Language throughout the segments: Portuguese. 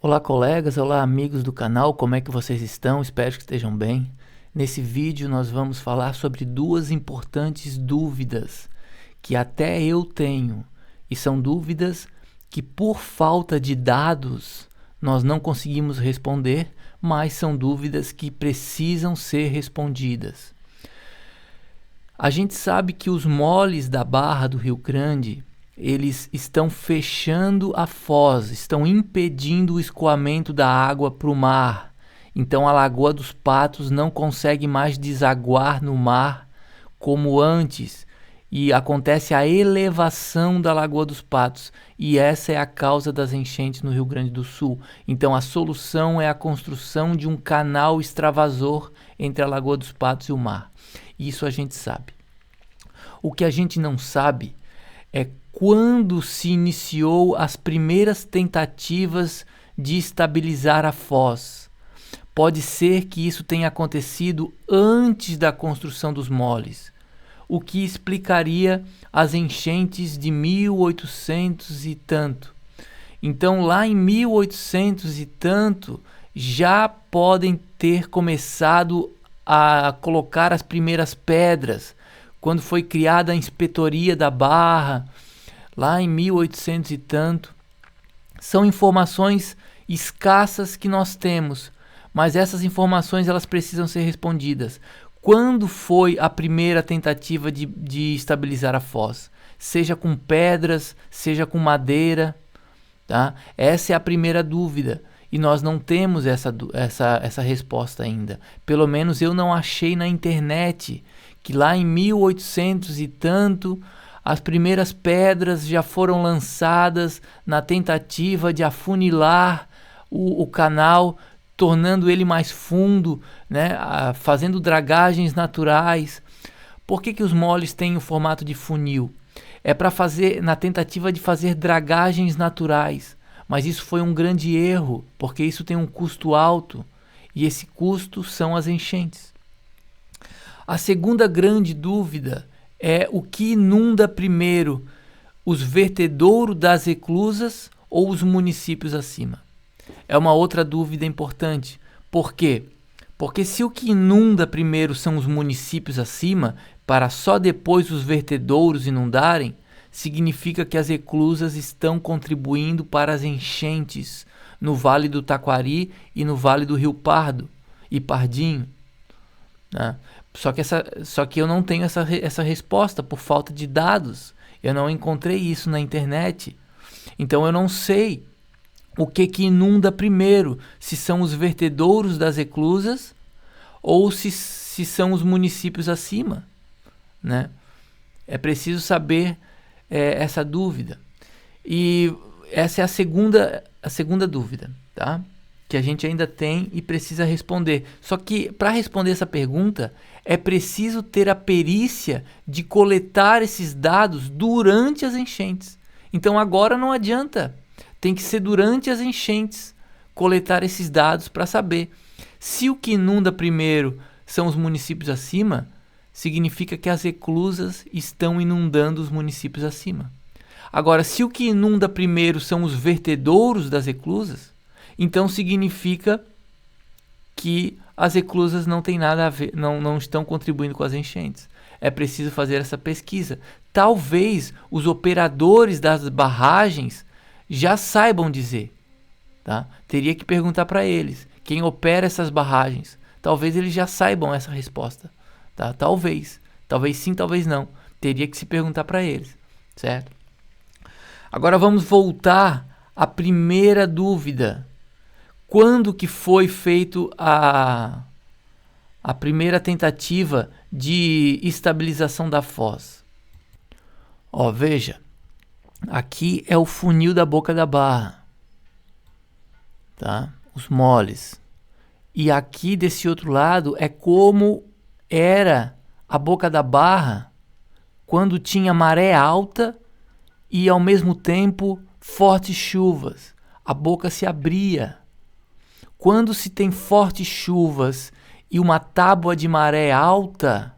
Olá colegas, olá amigos do canal, como é que vocês estão? Espero que estejam bem. Nesse vídeo nós vamos falar sobre duas importantes dúvidas que até eu tenho, e são dúvidas que por falta de dados nós não conseguimos responder, mas são dúvidas que precisam ser respondidas. A gente sabe que os moles da Barra do Rio Grande, eles estão fechando a foz, estão impedindo o escoamento da água para o mar. Então a Lagoa dos Patos não consegue mais desaguar no mar como antes. E acontece a elevação da Lagoa dos Patos. E essa é a causa das enchentes no Rio Grande do Sul. Então a solução é a construção de um canal extravasor entre a Lagoa dos Patos e o mar. Isso a gente sabe. O que a gente não sabe é quando se iniciou as primeiras tentativas de estabilizar a foz. Pode ser que isso tenha acontecido antes da construção dos moles, o que explicaria as enchentes de 1800 e tanto. Então, lá em 1800 e tanto, já podem ter começado a colocar as primeiras pedras, quando foi criada a Inspetoria da Barra, lá em 1800 e tanto. São informações escassas que nós temos, mas essas informações elas precisam ser respondidas. Quando foi a primeira tentativa de estabilizar a foz? Seja com pedras, seja com madeira, tá? Essa é a primeira dúvida. E nós não temos essa resposta ainda. Pelo menos eu não achei na internet que lá em 1800 e tanto as primeiras pedras já foram lançadas na tentativa de afunilar o canal, tornando ele mais fundo, né? Fazendo dragagens naturais. Por que os moles têm o formato de funil? É para fazer, na tentativa de fazer dragagens naturais. Mas isso foi um grande erro, porque isso tem um custo alto, e esse custo são as enchentes. A segunda grande dúvida é o que inunda primeiro, os vertedouros das reclusas ou os municípios acima? É uma outra dúvida importante. Por quê? Porque se o que inunda primeiro são os municípios acima, para só depois os vertedouros inundarem, significa que as reclusas estão contribuindo para as enchentes no Vale do Taquari e no Vale do Rio Pardo e Pardinho, né? Só que eu não tenho essa resposta por falta de dados. Eu não encontrei isso na internet. Então eu não sei o que inunda primeiro, se são os vertedouros das reclusas ou se são os municípios acima, né? É preciso saber essa dúvida. E essa é a segunda dúvida, tá? Que a gente ainda tem e precisa responder. Só que para responder essa pergunta é preciso ter a perícia de coletar esses dados durante as enchentes. Então agora não adianta, tem que ser durante as enchentes coletar esses dados para saber. Se o que inunda primeiro são os municípios acima, significa que as reclusas estão inundando os municípios acima. Agora, se o que inunda primeiro são os vertedouros das reclusas, então significa que as reclusas não têm nada a ver, não estão contribuindo com as enchentes. É preciso fazer essa pesquisa. Talvez os operadores das barragens já saibam dizer, tá? Teria que perguntar para eles, quem opera essas barragens. Talvez eles já saibam essa resposta, tá? Talvez sim, talvez não. Teria que se perguntar para eles, certo? Agora vamos voltar à primeira dúvida. Quando que foi feito a primeira tentativa de estabilização da foz? Ó, veja, aqui é o funil da Boca da Barra, tá? Os moles. E aqui desse outro lado é como era a Boca da Barra quando tinha maré alta e ao mesmo tempo fortes chuvas. A boca se abria. Quando se tem fortes chuvas e uma tábua de maré alta,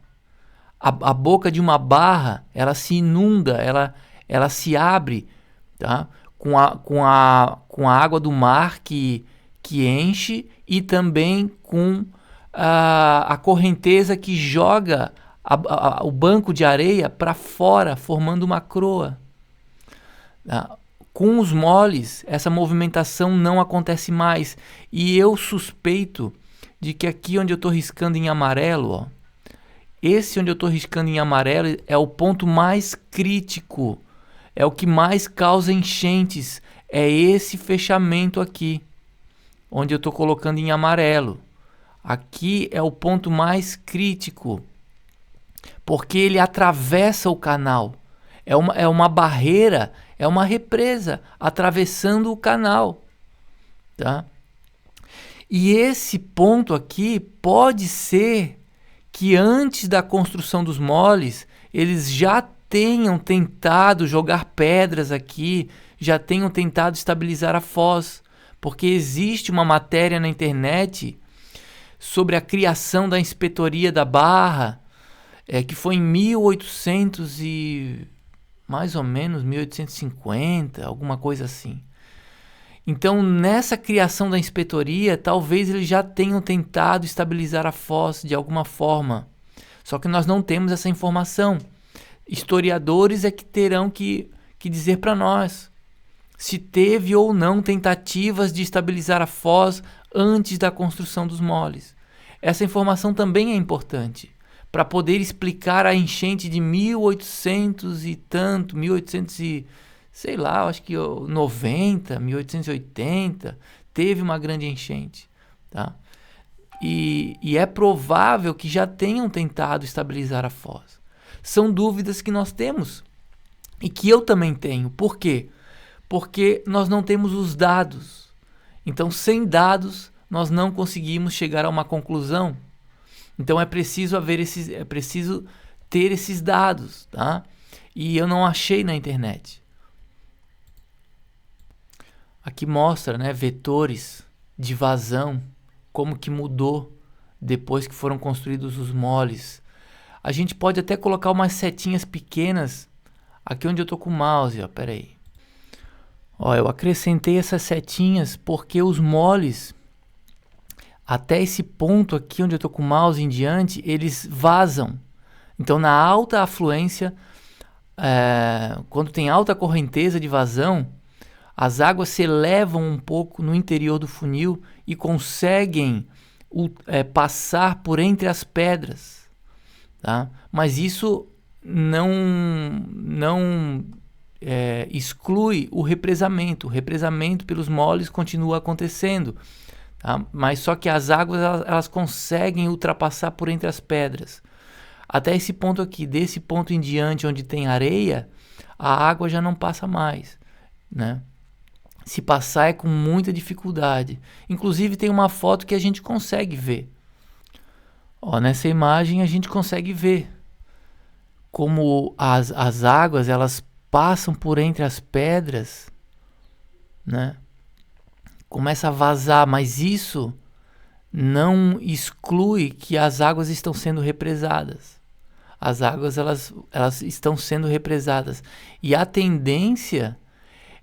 a boca de uma barra ela se inunda, ela se abre, tá? com a água do mar que enche e também com a correnteza que joga o banco de areia para fora, formando uma croa. Com os moles, essa movimentação não acontece mais. E eu suspeito de que aqui onde eu estou riscando em amarelo, ó, esse onde eu estou riscando em amarelo é o ponto mais crítico, é o que mais causa enchentes, é esse fechamento aqui, onde eu estou colocando em amarelo. Aqui é o ponto mais crítico, porque ele atravessa o canal. É uma barreira, é uma represa atravessando o canal, tá? E esse ponto aqui pode ser que antes da construção dos moles, eles já tenham tentado jogar pedras aqui, já tenham tentado estabilizar a foz, porque existe uma matéria na internet sobre a criação da Inspetoria da Barra, que foi em 1800 e mais ou menos 1850, alguma coisa assim. Então, nessa criação da inspetoria, talvez eles já tenham tentado estabilizar a foz de alguma forma. Só que nós não temos essa informação. Historiadores é que terão que dizer para nós se teve ou não tentativas de estabilizar a foz antes da construção dos moles. Essa informação também é importante para poder explicar a enchente de 1800 e tanto, 1800 e sei lá, acho que 90, 1880, teve uma grande enchente, tá? E é provável que já tenham tentado estabilizar a foz. São dúvidas que nós temos e que eu também tenho. Por quê? Porque nós não temos os dados. Então, sem dados, nós não conseguimos chegar a uma conclusão. Então, é preciso ter esses dados, tá? E eu não achei na internet. Aqui mostra, né, vetores de vazão, como que mudou depois que foram construídos os moles. A gente pode até colocar umas setinhas pequenas aqui onde eu tô com o mouse, ó, pera aí. Ó, eu acrescentei essas setinhas porque os moles, até esse ponto aqui onde eu tô com o mouse em diante, eles vazam. Então, na alta afluência, quando tem alta correnteza de vazão, as águas se elevam um pouco no interior do funil e conseguem passar por entre as pedras, tá? Mas isso não exclui o represamento. O represamento pelos moles continua acontecendo, tá? Mas só que as águas elas conseguem ultrapassar por entre as pedras. Até esse ponto aqui, desse ponto em diante onde tem areia, a água já não passa mais, né? Se passar é com muita dificuldade. Inclusive tem uma foto que a gente consegue ver. Ó, nessa imagem a gente consegue ver como as águas elas passam por entre as pedras, né? Começa a vazar, mas isso não exclui que as águas estão sendo represadas. As águas elas estão sendo represadas. E a tendência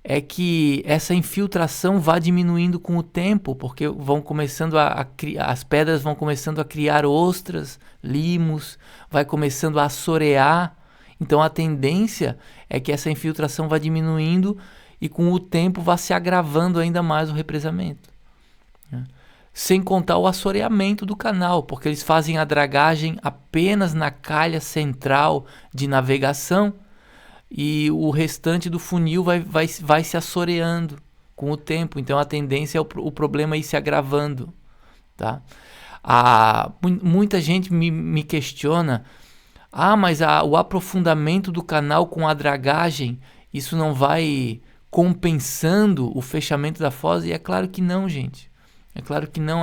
é que essa infiltração vá diminuindo com o tempo, porque vão começando as pedras vão começando a criar ostras, limos, vai começando a assorear. Então a tendência é que essa infiltração vá diminuindo e com o tempo vá se agravando ainda mais o represamento, né? Sem contar o assoreamento do canal, porque eles fazem a dragagem apenas na calha central de navegação, e o restante do funil vai se assoreando com o tempo. Então a tendência é o problema ir se agravando, tá? Muita gente me questiona: mas o aprofundamento do canal com a dragagem, isso não vai compensando o fechamento da foz? E é claro que não, gente. É claro que não.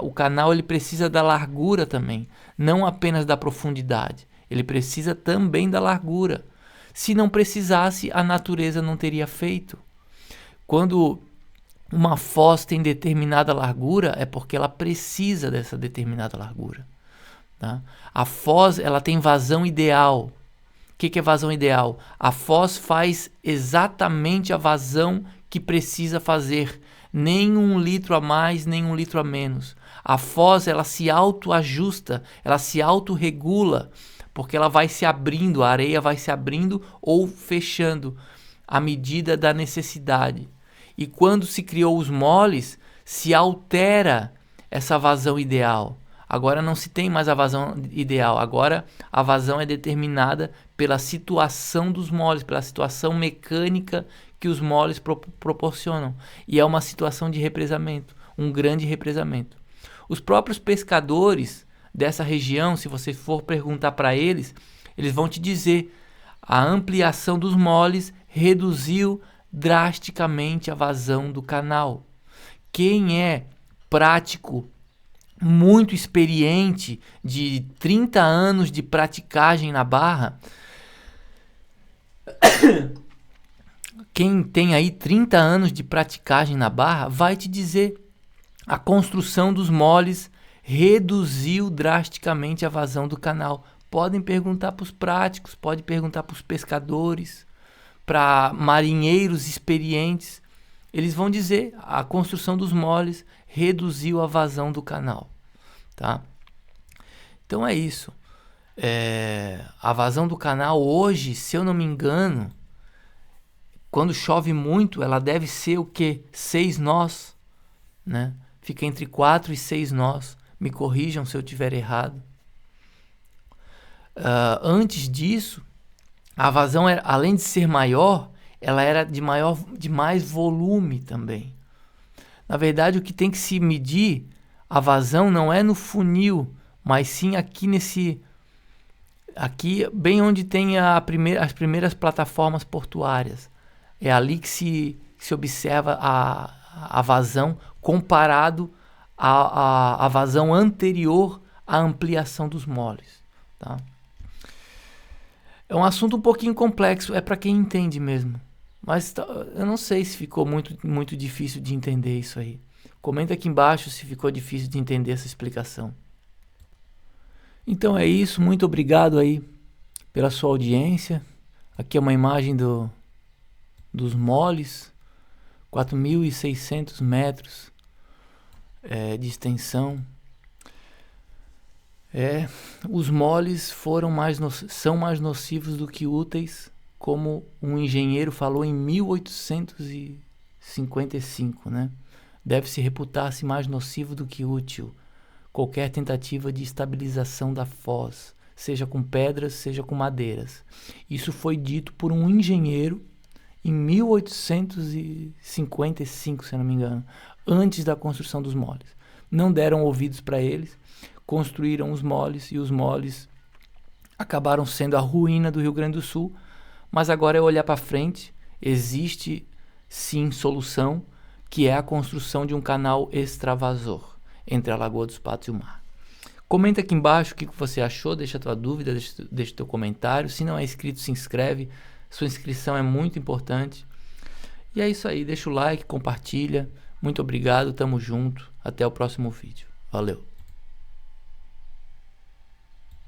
O canal ele precisa da largura também, não apenas da profundidade. Ele precisa também da largura. Se não precisasse, a natureza não teria feito. Quando uma foz tem determinada largura, é porque ela precisa dessa determinada largura, tá? A foz ela tem vazão ideal. que é vazão ideal? A foz faz exatamente a vazão que precisa fazer. Nem 1 litro a mais, nem 1 litro a menos. A foz, ela se autoajusta, ela se autorregula, porque ela vai se abrindo, a areia vai se abrindo ou fechando à medida da necessidade. E quando se criou os moles, se altera essa vazão ideal. Agora não se tem mais a vazão ideal, agora a vazão é determinada pela situação dos moles, pela situação mecânica que os moles proporcionam. E é uma situação de represamento, um grande represamento. Os próprios pescadores dessa região, se você for perguntar para eles, eles vão te dizer: a ampliação dos moles reduziu drasticamente a vazão do canal. Quem é prático, muito experiente, de 30 anos de praticagem na barra, quem tem aí 30 anos de praticagem na barra vai te dizer: a construção dos moles reduziu drasticamente a vazão do canal. Podem perguntar para os práticos, pode perguntar para os pescadores, para marinheiros experientes. Eles vão dizer: a construção dos moles reduziu a vazão do canal. Tá? Então é isso. A vazão do canal hoje, se eu não me engano, quando chove muito, ela deve ser o quê? 6 nós, né? Fica entre 4 e 6 nós. Me corrijam se eu estiver errado. Antes disso, a vazão, além de ser maior, ela era de mais volume também. Na verdade, o que tem que se medir, a vazão não é no funil, mas sim aqui bem onde tem as primeiras plataformas portuárias. É ali que se observa a vazão comparado à vazão anterior à ampliação dos moles. Tá? É um assunto um pouquinho complexo, é para quem entende mesmo. Mas eu não sei se ficou muito difícil de entender isso aí. Comenta aqui embaixo se ficou difícil de entender essa explicação. Então é isso, muito obrigado aí pela sua audiência. Aqui é uma imagem dos moles, 4.600 metros de extensão. Os moles são mais nocivos do que úteis, como um engenheiro falou em 1855, né? Deve-se reputar-se mais nocivo do que útil qualquer tentativa de estabilização da foz, seja com pedras, seja com madeiras. Isso foi dito por um engenheiro em 1855, se eu não me engano, antes da construção dos moles. Não deram ouvidos para eles, construíram os moles e os moles acabaram sendo a ruína do Rio Grande do Sul. Mas agora é olhar para frente, existe sim solução, que é a construção de um canal extravasor entre a Lagoa dos Patos e o mar. Comenta aqui embaixo o que você achou, deixa a tua dúvida, deixa o teu comentário. Se não é inscrito, se inscreve, sua inscrição é muito importante. E é isso aí, deixa o like, compartilha. Muito obrigado, tamo junto, até o próximo vídeo. Valeu!